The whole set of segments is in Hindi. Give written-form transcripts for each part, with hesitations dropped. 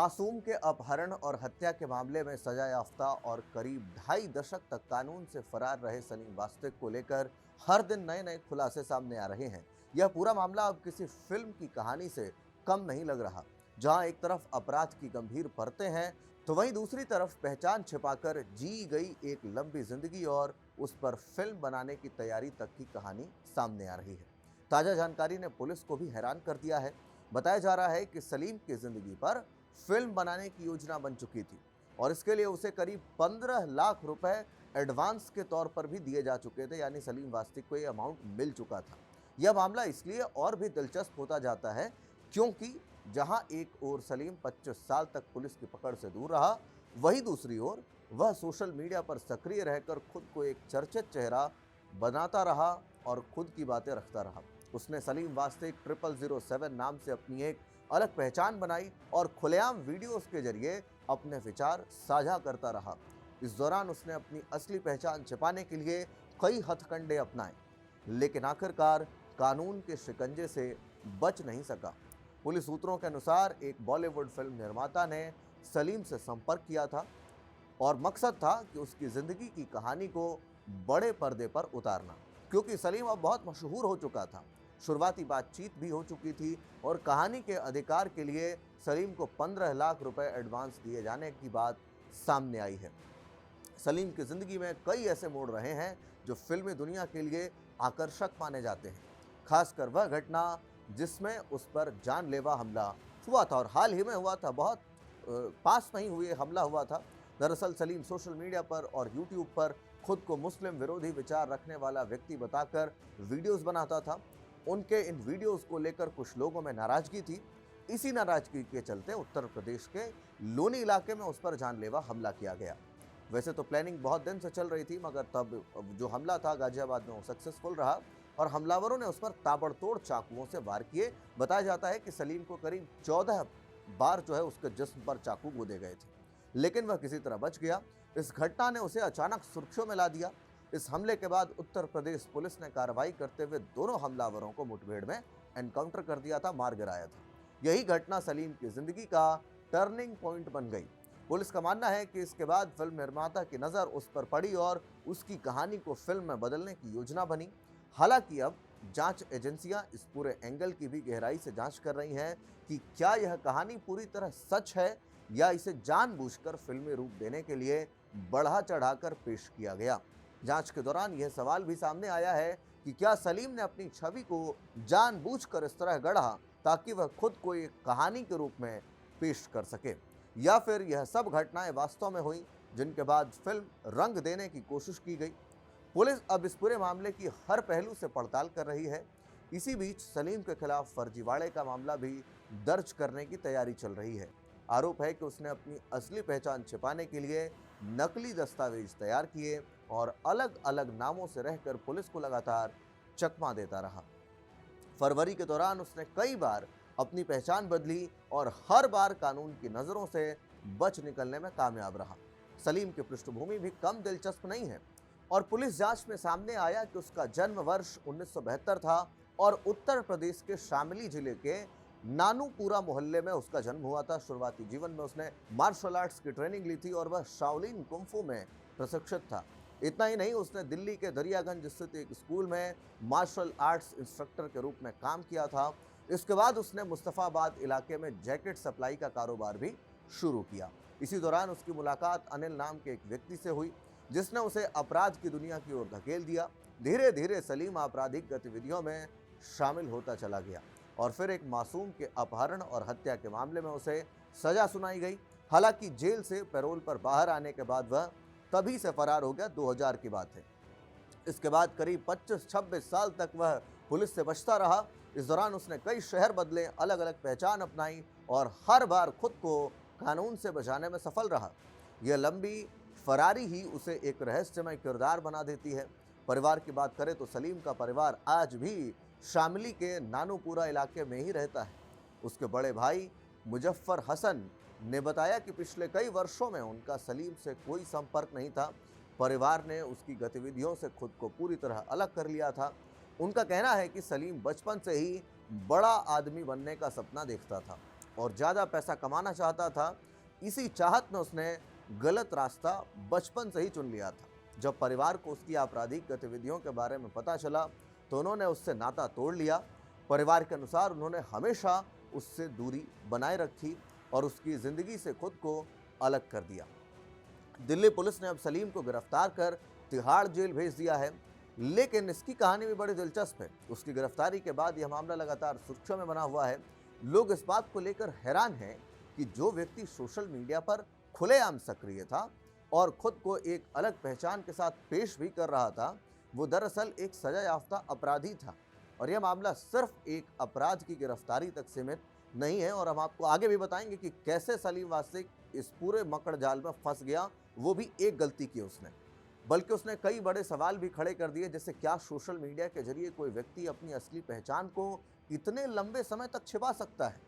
मासूम के अपहरण और हत्या के मामले में सजा याफ्ता और करीब 2.5 दशक तक कानून से फरार रहे सलीम वास्तव को लेकर हर दिन नए नए खुलासे सामने आ रहे हैं। यह पूरा मामला अब किसी फिल्म की कहानी से कम नहीं लग रहा। जहां एक तरफ अपराध की गंभीर परतें हैं, तो वहीं दूसरी तरफ पहचान छिपाकर जी गई एक लंबी जिंदगी और उस पर फिल्म बनाने की तैयारी तक की कहानी सामने आ रही है। ताजा जानकारी ने पुलिस को भी हैरान कर दिया है। बताया जा रहा है कि सलीम की जिंदगी पर फिल्म बनाने की योजना बन चुकी थी और इसके लिए उसे करीब 15 लाख रुपए एडवांस के तौर पर भी दिए जा चुके थे, यानी सलीम वास्तव को यह अमाउंट मिल चुका था। यह मामला इसलिए और भी दिलचस्प होता जाता है क्योंकि जहां एक ओर सलीम 25 साल तक पुलिस की पकड़ से दूर रहा, वहीं दूसरी ओर वह सोशल मीडिया पर सक्रिय रहकर खुद को एक चर्चित चेहरा बनाता रहा और खुद की बातें रखता रहा। उसने सलीम वास्तव 0007 नाम से अपनी एक अलग पहचान बनाई और खुलेआम वीडियोस के जरिए अपने विचार साझा करता रहा। इस दौरान उसने अपनी असली पहचान छिपाने के लिए कई हथकंडे अपनाए, लेकिन आखिरकार कानून के शिकंजे से बच नहीं सका। पुलिस सूत्रों के अनुसार एक बॉलीवुड फिल्म निर्माता ने सलीम से संपर्क किया था और मकसद था कि उसकी जिंदगी की कहानी को बड़े पर्दे पर उतारना, क्योंकि सलीम अब बहुत मशहूर हो चुका था। शुरुआती बातचीत भी हो चुकी थी और कहानी के अधिकार के लिए सलीम को 15 लाख रुपए एडवांस दिए जाने की बात सामने आई है। सलीम की जिंदगी में कई ऐसे मोड़ रहे हैं जो फिल्मी दुनिया के लिए आकर्षक माने जाते हैं, खासकर वह घटना जिसमें उस पर जानलेवा हमला हुआ था और हाल ही में हुआ था, बहुत पास में ही हुए हमला हुआ था। दरअसल सलीम सोशल मीडिया पर और यूट्यूब पर खुद को मुस्लिम विरोधी विचार रखने वाला व्यक्ति बताकर वीडियोस बनाता था। उनके इन वीडियोस को लेकर कुछ लोगों में नाराजगी थी। इसी नाराजगी के चलते उत्तर प्रदेश के लोनी इलाके में उस पर जानलेवा हमला किया गया। वैसे तो प्लानिंग बहुत दिन से चल रही थी, मगर तब जो हमला था गाजियाबाद में वो सक्सेसफुल रहा और हमलावरों ने उस पर ताबड़तोड़ चाकुओं से वार किए। बताया जाता है कि सलीम को करीब 14 बार जो है उसके जिस्म पर चाकू गोदे गए थे, लेकिन वह किसी तरह बच गया। इस घटना ने उसे अचानक सुर्खियों में ला दिया। इस हमले के बाद उत्तर प्रदेश पुलिस ने कार्रवाई करते हुए दोनों हमलावरों को मुठभेड़ में एनकाउंटर कर दिया था, मार गिराया था। यही घटना सलीम की जिंदगी का टर्निंग पॉइंट बन गई। पुलिस का मानना है कि इसके बाद फिल्म निर्माता की नज़र उस पर पड़ी और उसकी कहानी को फिल्म में बदलने की योजना बनी। हालांकि अब जांच एजेंसियां इस पूरे एंगल की भी गहराई से जांच कर रही हैं कि क्या यह कहानी पूरी तरह सच है या इसे जानबूझकर फिल्मी रूप देने के लिए बढ़ा चढ़ाकर पेश किया गया। जांच के दौरान यह सवाल भी सामने आया है कि क्या सलीम ने अपनी छवि को जानबूझकर इस तरह गढ़ा ताकि वह खुद को एक कहानी के रूप में पेश कर सके, या फिर यह सब घटनाएं वास्तव में हुई जिनके बाद फिल्म रंग देने की कोशिश की गई। पुलिस अब इस पूरे मामले की हर पहलू से पड़ताल कर रही है। इसी बीच सलीम के खिलाफ फर्जीवाड़े का मामला भी दर्ज करने की तैयारी चल रही है। आरोप है कि उसने अपनी असली पहचान छिपाने के लिए नकली दस्तावेज तैयार किए और अलग अलग नामों से रहकर पुलिस को लगातार चकमा देता रहा। फरवरी के दौरान उसने कई बार अपनी पहचान बदली और हर बार कानून की नज़रों से बच निकलने में कामयाब रहा। सलीम की पृष्ठभूमि भी कम दिलचस्प नहीं है और पुलिस जांच में सामने आया कि उसका जन्म वर्ष 1972 था और उत्तर प्रदेश के शामली जिले के नानूपुरा मोहल्ले में उसका जन्म हुआ था। शुरुआती जीवन में उसने मार्शल आर्ट्स की ट्रेनिंग ली थी और वह शाओलिन कुंफू में प्रशिक्षित था। इतना ही नहीं, उसने दिल्ली के दरियागंज स्थित एक स्कूल में मार्शल आर्ट्स इंस्ट्रक्टर के रूप में काम किया था। इसके बाद उसने मुस्तफाबाद इलाके में जैकेट सप्लाई का कारोबार भी शुरू किया। इसी दौरान उसकी मुलाकात अनिल नाम के एक व्यक्ति से हुई जिसने उसे अपराध की दुनिया की ओर धकेल दिया। धीरे धीरे सलीम आपराधिक गतिविधियों में शामिल होता चला गया और फिर एक मासूम के अपहरण और हत्या के मामले में उसे सजा सुनाई गई। हालांकि जेल से पैरोल पर बाहर आने के बाद वह तभी से फरार हो गया, 2000 की बात है। इसके बाद करीब 25-26 साल तक वह पुलिस से बचता रहा। इस दौरान उसने कई शहर बदले, अलग अलग पहचान अपनाई और हर बार खुद को कानून से बचाने में सफल रहा। यह लंबी फरारी ही उसे एक रहस्यमय किरदार बना देती है। परिवार की बात करें तो सलीम का परिवार आज भी शामली के नानूपुरा इलाके में ही रहता है। उसके बड़े भाई मुजफ्फर हसन ने बताया कि पिछले कई वर्षों में उनका सलीम से कोई संपर्क नहीं था। परिवार ने उसकी गतिविधियों से खुद को पूरी तरह अलग कर लिया था। उनका कहना है कि सलीम बचपन से ही बड़ा आदमी बनने का सपना देखता था और ज़्यादा पैसा कमाना चाहता था। इसी चाहत में उसने गलत रास्ता बचपन से ही चुन लिया था। जब परिवार को उसकी आपराधिक गतिविधियों के बारे में पता चला तो उन्होंने उससे नाता तोड़ लिया। परिवार के अनुसार उन्होंने हमेशा उससे दूरी बनाए रखी और उसकी ज़िंदगी से खुद को अलग कर दिया। दिल्ली पुलिस ने अब सलीम को गिरफ्तार कर तिहाड़ जेल भेज दिया है। लेकिन इसकी कहानी भी बड़ी दिलचस्प है। उसकी गिरफ्तारी के बाद यह मामला लगातार सुर्खियों में बना हुआ है। लोग इस बात को लेकर हैरान हैं कि जो व्यक्ति सोशल मीडिया पर खुलेआम सक्रिय था और खुद को एक अलग पहचान के साथ पेश भी कर रहा था, वो दरअसल एक सजा याफ्ता अपराधी था। और यह मामला सिर्फ एक अपराध की गिरफ्तारी तक सीमित नहीं है। और हम आपको आगे भी बताएंगे कि कैसे सलीम वासिक इस पूरे मकड़ जाल में फंस गया, वो भी एक गलती की उसने। बल्कि उसने कई बड़े सवाल भी खड़े कर दिए, जैसे क्या सोशल मीडिया के जरिए कोई व्यक्ति अपनी असली पहचान को इतने लंबे समय तक छिपा सकता है?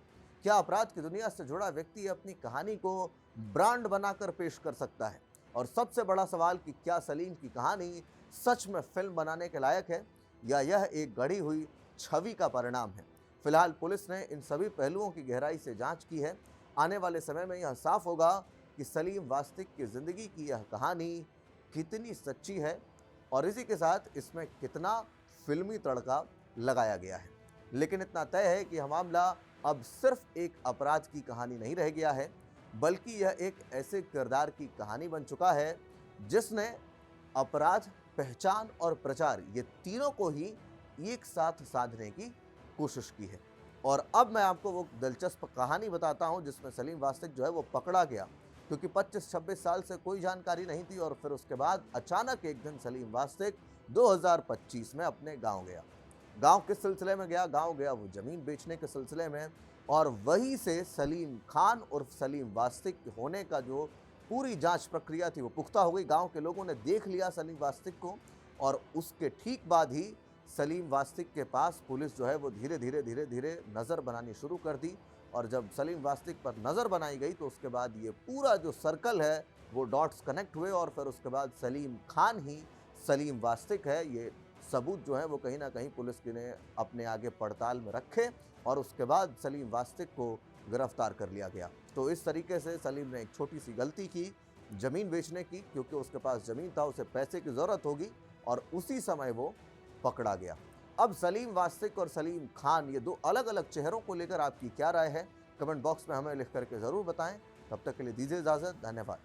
क्या अपराध की दुनिया से जुड़ा व्यक्ति अपनी कहानी को ब्रांड बनाकर पेश कर सकता है? और सबसे बड़ा सवाल कि क्या सलीम की कहानी सच में फिल्म बनाने के लायक है या यह एक गढ़ी हुई छवि का परिणाम है? फिलहाल पुलिस ने इन सभी पहलुओं की गहराई से जांच की है। आने वाले समय में यह साफ होगा कि सलीम वास्तिक की ज़िंदगी की यह कहानी कितनी सच्ची है और इसी के साथ इसमें कितना फिल्मी तड़का लगाया गया है। लेकिन इतना तय है कि यह मामला अब सिर्फ एक अपराध की कहानी नहीं रह गया है, बल्कि यह एक ऐसे किरदार की कहानी बन चुका है जिसने अपराध, पहचान और प्रचार ये तीनों को ही एक साथ साधने की कोशिश की है। और अब मैं आपको वो दिलचस्प कहानी बताता हूँ जिसमें सलीम वास्तिक जो है वो पकड़ा गया, क्योंकि 25-26 साल से कोई जानकारी नहीं थी और फिर उसके बाद अचानक एक दिन सलीम वास्तिक 2025 में अपने गांव गया। गांव किस सिलसिले में गया? गांव गया वो ज़मीन बेचने के सिलसिले में। और वहीं से सलीम खान उर्फ सलीम वास्तिक होने का जो पूरी जांच प्रक्रिया थी वो पुख्ता हो गई। गांव के लोगों ने देख लिया सलीम वास्तिक को और उसके ठीक बाद ही सलीम वास्तिक के पास पुलिस जो है वो धीरे धीरे नज़र बनानी शुरू कर दी। और जब सलीम वास्तिक पर नज़र बनाई गई तो उसके बाद ये पूरा जो सर्कल है वो डॉट्स कनेक्ट हुए और फिर उसके बाद सलीम खान ही सलीम वास्तिक है। ये सबूत जो है वो कहीं ना कहीं पुलिस ने अपने आगे पड़ताल में रखे और उसके बाद सलीम वास्तिक को गिरफ्तार कर लिया गया। तो इस तरीके से सलीम ने एक छोटी सी गलती की, ज़मीन बेचने की, क्योंकि उसके पास ज़मीन था, उसे पैसे की ज़रूरत होगी और उसी समय वो पकड़ा गया। अब सलीम वास्तिक और सलीम खान ये दो अलग अलग चेहरों को लेकर आपकी क्या राय है? कमेंट बॉक्स में हमें लिख करके ज़रूर बताएं। तब तक के लिए दीजिए इजाज़त। धन्यवाद।